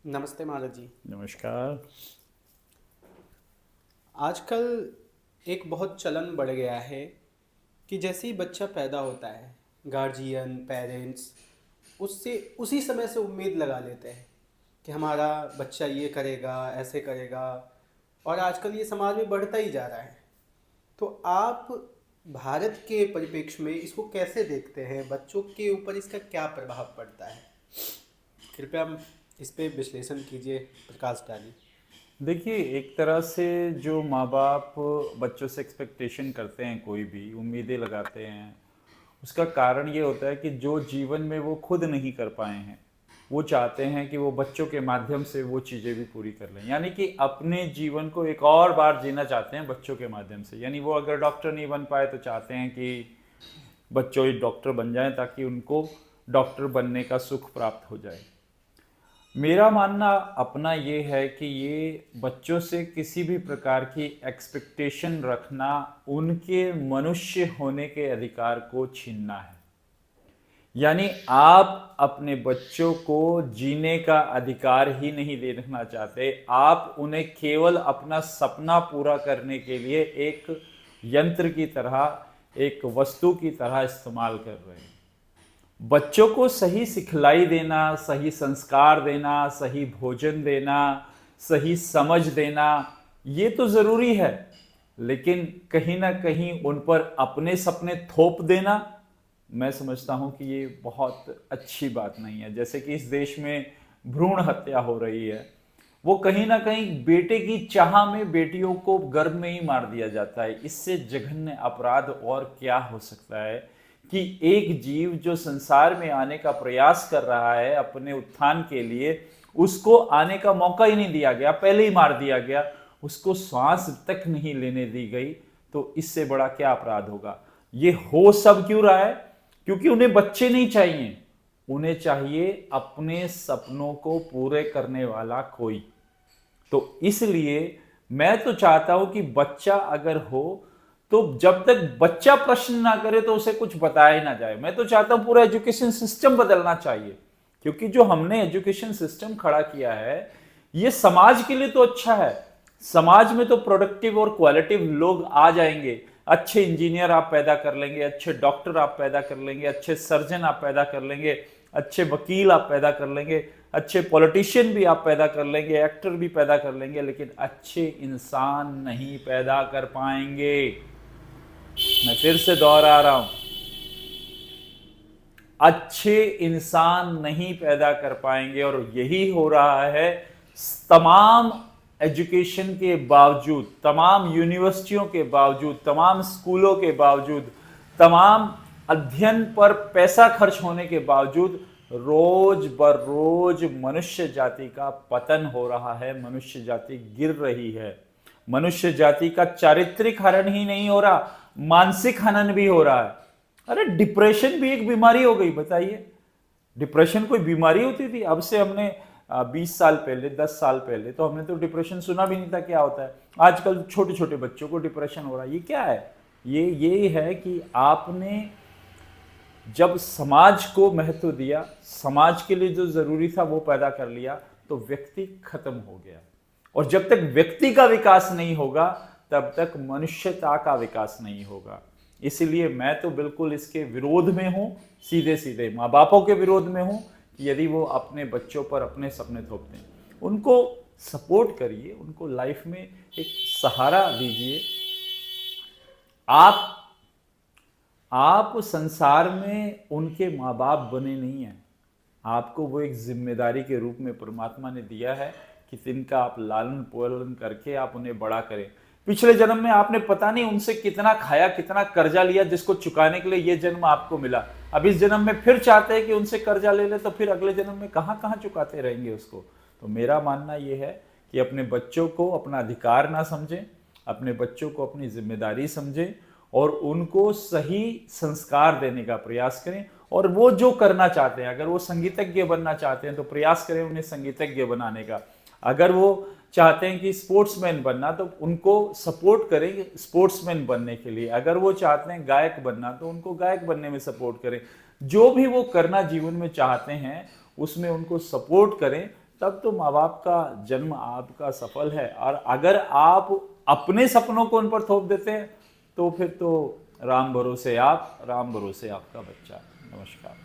नमस्ते महाराज जी। नमस्कार। आजकल एक बहुत चलन बढ़ गया है कि जैसे ही बच्चा पैदा होता है, गार्जियन पेरेंट्स उससे उसी समय से उम्मीद लगा लेते हैं कि हमारा बच्चा ये करेगा, ऐसे करेगा। और आजकल ये समाज में बढ़ता ही जा रहा है। तो आप भारत के परिप्रेक्ष्य में इसको कैसे देखते हैं? बच्चों के ऊपर इसका क्या प्रभाव पड़ता है? कृपया इस पे विश्लेषण कीजिए, प्रकाश डालिए। देखिए, एक तरह से जो माँ बाप बच्चों से एक्सपेक्टेशन करते हैं, कोई भी उम्मीदें लगाते हैं, उसका कारण ये होता है कि जो जीवन में वो खुद नहीं कर पाए हैं, वो चाहते हैं कि वो बच्चों के माध्यम से वो चीज़ें भी पूरी कर लें। यानी कि अपने जीवन को एक और बार जीना चाहते हैं बच्चों के माध्यम से। यानी वो अगर डॉक्टर नहीं बन पाए तो चाहते हैं कि बच्चों ही डॉक्टर बन जाएं, ताकि उनको डॉक्टर बनने का सुख प्राप्त हो जाए। मेरा मानना अपना ये है कि ये बच्चों से किसी भी प्रकार की एक्सपेक्टेशन रखना उनके मनुष्य होने के अधिकार को छीनना है। यानी आप अपने बच्चों को जीने का अधिकार ही नहीं देना चाहते, आप उन्हें केवल अपना सपना पूरा करने के लिए एक यंत्र की तरह, एक वस्तु की तरह इस्तेमाल कर रहे हैं। बच्चों को सही सिखलाई देना, सही संस्कार देना, सही भोजन देना, सही समझ देना, ये तो जरूरी है। लेकिन कहीं ना कहीं उन पर अपने सपने थोप देना, मैं समझता हूं कि ये बहुत अच्छी बात नहीं है। जैसे कि इस देश में भ्रूण हत्या हो रही है, वो कहीं ना कहीं बेटे की चाह में बेटियों को गर्भ में ही मार दिया जाता है। इससे जघन्य अपराध और क्या हो सकता है कि एक जीव जो संसार में आने का प्रयास कर रहा है अपने उत्थान के लिए, उसको आने का मौका ही नहीं दिया गया, पहले ही मार दिया गया, उसको श्वास तक नहीं लेने दी गई। तो इससे बड़ा क्या अपराध होगा? ये हो सब क्यों रहा है? क्योंकि उन्हें बच्चे नहीं चाहिए, उन्हें चाहिए अपने सपनों को पूरे करने वाला कोई। तो इसलिए मैं तो चाहता हूं कि बच्चा अगर हो तो जब तक बच्चा प्रश्न ना करे तो उसे कुछ बताया ही ना जाए। मैं तो चाहता हूं पूरा एजुकेशन सिस्टम बदलना चाहिए, क्योंकि जो हमने एजुकेशन सिस्टम खड़ा किया है ये समाज के लिए तो अच्छा है। समाज में तो प्रोडक्टिव और क्वालिटिव लोग आ जाएंगे, अच्छे इंजीनियर आप पैदा कर लेंगे, अच्छे डॉक्टर आप पैदा कर लेंगे, अच्छे सर्जन आप पैदा कर लेंगे, अच्छे वकील आप पैदा कर लेंगे, अच्छे पॉलिटिशियन भी आप पैदा कर लेंगे, एक्टर भी पैदा कर लेंगे, लेकिन अच्छे इंसान नहीं पैदा कर पाएंगे। मैं फिर से दोहरा रहा हूं, अच्छे इंसान नहीं पैदा कर पाएंगे। और यही हो रहा है। तमाम एजुकेशन के बावजूद, तमाम यूनिवर्सिटियों के बावजूद, तमाम स्कूलों के बावजूद, तमाम अध्ययन पर पैसा खर्च होने के बावजूद रोज बर रोज मनुष्य जाति का पतन हो रहा है, मनुष्य जाति गिर रही है। मनुष्य जाति का चारित्रिक हनन ही नहीं हो रहा, मानसिक हनन भी हो रहा है। अरे डिप्रेशन भी एक बीमारी हो गई, बताइए। डिप्रेशन कोई बीमारी होती थी? अब से हमने 20 साल पहले, 10 साल पहले तो हमने तो डिप्रेशन सुना भी नहीं था क्या होता है। आजकल छोटे छोटे बच्चों को डिप्रेशन हो रहा है, ये क्या है? ये है कि आपने जब समाज को महत्व दिया, समाज के लिए जो जरूरी था वो पैदा कर लिया, तो व्यक्ति खत्म हो गया। और जब तक व्यक्ति का विकास नहीं होगा तब तक मनुष्यता का विकास नहीं होगा। इसलिए मैं तो बिल्कुल इसके विरोध में हूं, सीधे सीधे माँ बापों के विरोध में हूं कि यदि वो अपने बच्चों पर अपने सपने थोपते हैं, उनको सपोर्ट करिए, उनको लाइफ में एक सहारा दीजिए। आप आप संसार में उनके माँ बाप बने नहीं हैं, आपको वो एक जिम्मेदारी के रूप में परमात्मा ने दिया है कि जिनका आप लालन पालन करके आप उन्हें बड़ा करें। पिछले जन्म में आपने पता नहीं उनसे कितना खाया, कितना कर्जा लिया, जिसको चुकाने के लिए ये जन्म आपको मिला। अब इस जन्म में फिर चाहते हैं कि उनसे कर्जा ले ले, तो फिर अगले जन्म में कहां कहां चुकाते रहेंगे उसको। तो मेरा मानना यह है कि अपने बच्चों को अपना अधिकार ना समझें, अपने बच्चों को अपनी जिम्मेदारी समझें और उनको सही संस्कार देने का प्रयास करें। और वो जो करना चाहते हैं, अगर वो संगीतज्ञ बनना चाहते हैं तो प्रयास करें उन्हें संगीतज्ञ बनाने का। अगर वो चाहते हैं कि स्पोर्ट्समैन बनना तो उनको सपोर्ट करें स्पोर्ट्समैन बनने के लिए। अगर वो चाहते हैं गायक बनना तो उनको गायक बनने में सपोर्ट करें। जो भी वो करना जीवन में चाहते हैं उसमें उनको सपोर्ट करें, तब तो माँ बाप का जन्म आपका सफल है। और अगर आप अपने सपनों को उन पर थोप देते हैं तो फिर तो राम भरोसे आप, राम भरोसे आपका बच्चा। नमस्कार।